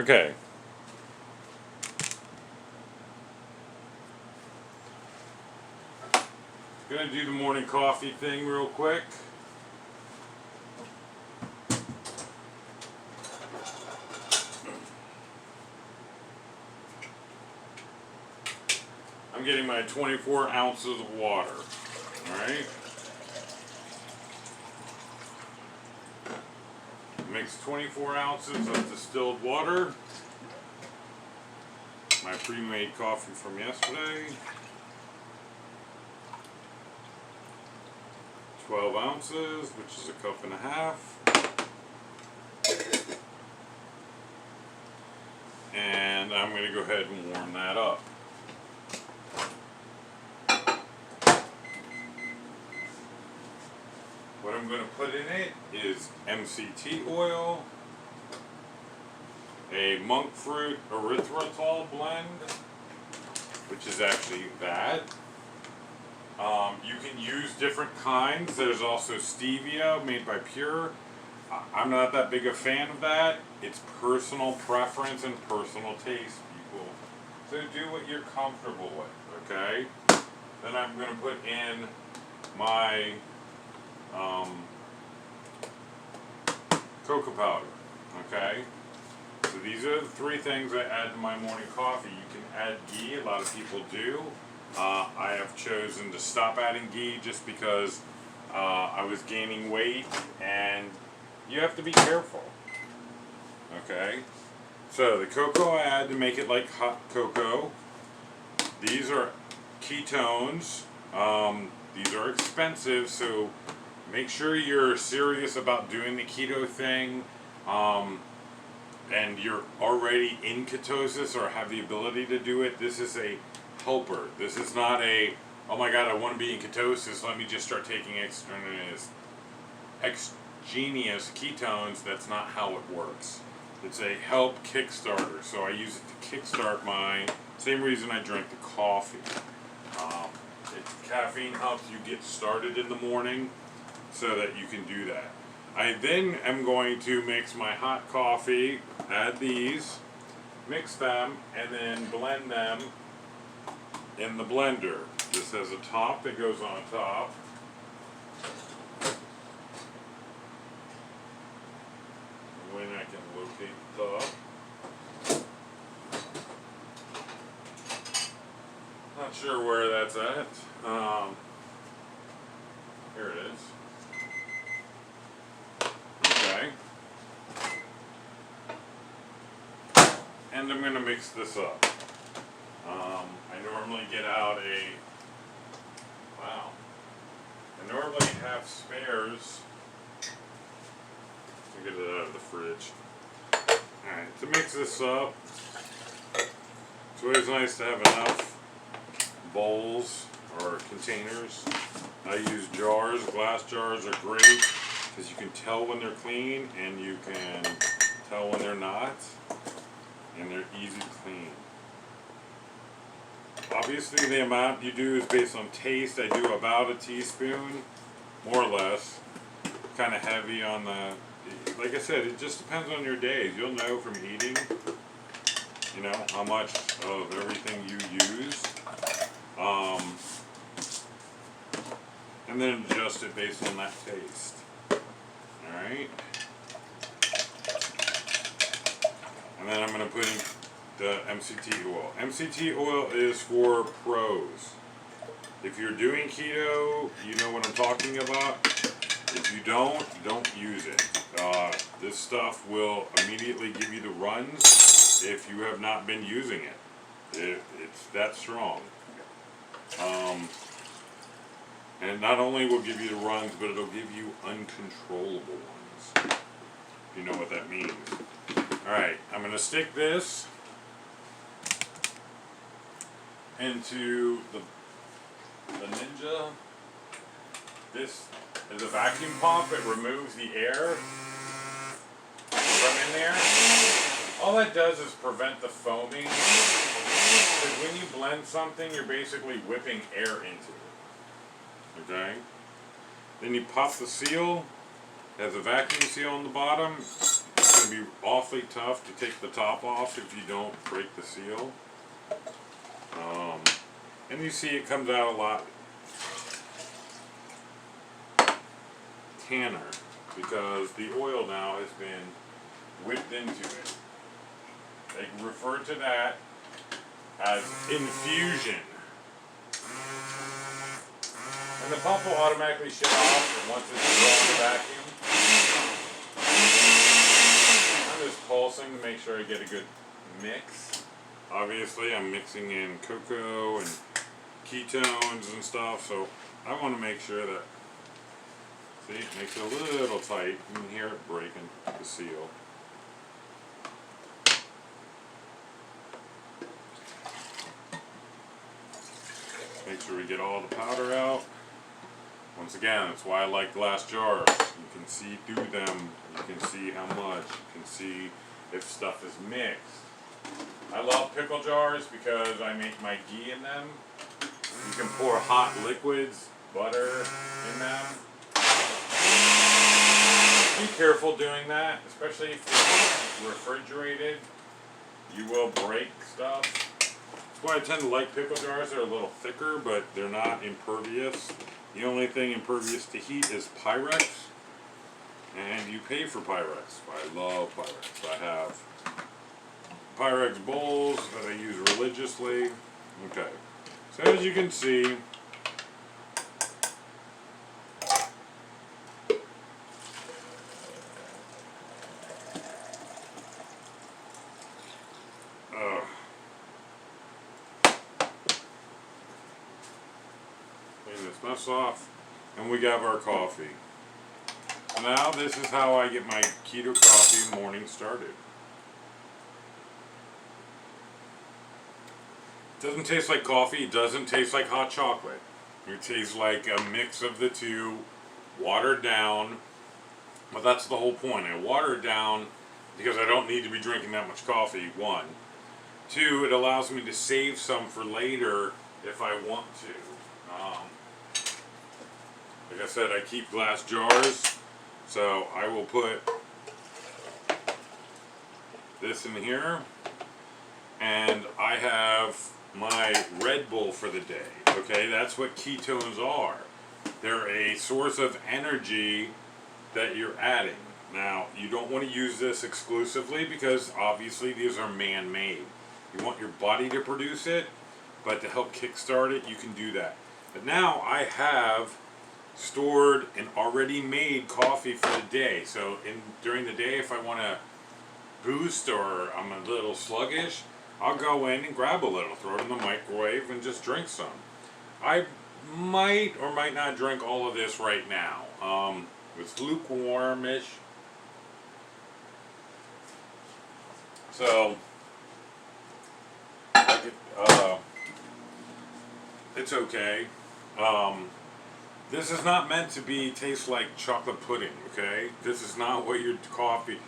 Okay. Gonna do the morning coffee thing real quick. I'm getting my 24 ounces of water. Alright. Mix 24 ounces of distilled water. My pre-made coffee from yesterday. 12 ounces, which is a cup and a half. And I'm going to go ahead and warm that up. What I'm going to put in it is MCT oil, a monk fruit erythritol blend, which is actually that. You can use different kinds. There's also stevia made by Pure. I'm not that big a fan of that. It's personal preference and personal taste, people. So do what you're comfortable with, okay? Then I'm going to put in my cocoa powder, okay? So these are the three things I add to my morning coffee. You can add ghee, a lot of people do. I have chosen to stop adding ghee just because I was gaining weight, and you have to be careful, okay? So the cocoa I add to make it like hot cocoa. These are ketones. These are expensive, so make sure you're serious about doing the keto thing, and you're already in ketosis or have the ability to do it. This is a helper. This is not a, oh my god, I want to be in ketosis, let me just start taking extraneous ketones. That's not how it works. It's a help kickstarter, so I use it to kickstart my, same reason I drink the coffee. Caffeine helps you get started in the morning so that you can do that. I then am going to mix my hot coffee, add these, mix them, and then blend them in the blender. This has a top that goes on top. When I can locate the top. Not sure where that's at. Here it is. Okay. And I'm going to mix this up. I normally get out I normally have spares. Let me get it out of the fridge. Alright, to mix this up, it's always nice to have enough bowls or containers. I use jars. Glass jars are great because you can tell when they're clean and you can tell when they're not, and they're easy to clean. Obviously the amount you do is based on taste. I do about a teaspoon, more or less. Kind of heavy on the, like I said, it just depends on your days. You'll know from eating, you know, how much of everything you use. And then adjust it based on that taste. Alright. And then I'm going to put in the MCT oil. MCT oil is for pros. If you're doing keto, you know what I'm talking about. If you don't use it. This stuff will immediately give you the runs if you have not been using it. It's that strong. And not only will give you the runs, but it'll give you uncontrollable ones. If you know what that means. Alright, I'm going to stick this into the Ninja. This is a vacuum pump. It removes the air from in there. All that does is prevent the foaming. Because when you blend something, you're basically whipping air into it. Okay? Then you pop the seal. It has a vacuum seal on the bottom. Put going to be awfully tough to take the top off if you don't break the seal. And you see it comes out a lot tanner because the oil now has been whipped into it. They refer to that as infusion. And the pump will automatically shut off once it's drawn the vacuum. I'm just pulsing to make sure I get a good mix. Obviously I'm mixing in cocoa and ketones and stuff, so I want to make sure that, see, it makes it a little tight. You can hear it breaking the seal. Make sure we get all the powder out. Once again, that's why I like glass jars. You can see through them, you can see how much, you can see if stuff is mixed. I love pickle jars because I make my ghee in them. You can pour hot liquids, butter in them. Be careful doing that, especially if it's refrigerated. You will break stuff. That's why I tend to like pickle jars. They're a little thicker, but they're not impervious. The only thing impervious to heat is Pyrex, and you pay for Pyrex. I love Pyrex. I have Pyrex bowls that I use religiously. Okay, so as you can see, clean this mess off, and we got our coffee. Now this is how I get my keto coffee morning started. It doesn't taste like coffee, it doesn't taste like hot chocolate. It tastes like a mix of the two, watered down. But that's the whole point. I water it down because I don't need to be drinking that much coffee, one. Two, it allows me to save some for later if I want to. Like I said, I keep glass jars, so I will put this in here, and I have my Red Bull for the day. Okay, that's what ketones are. They're a source of energy that you're adding. Now, you don't want to use this exclusively because obviously these are man-made. You want your body to produce it, but to help kickstart it, you can do that. But now I have stored an already made coffee for the day. So during the day, if I want to boost or I'm a little sluggish, I'll go in and grab a little, throw it in the microwave, and just drink some. I might or might not drink all of this right now. It's lukewarmish. So, it's okay. This is not meant to taste like chocolate pudding, okay? This is not what your coffee,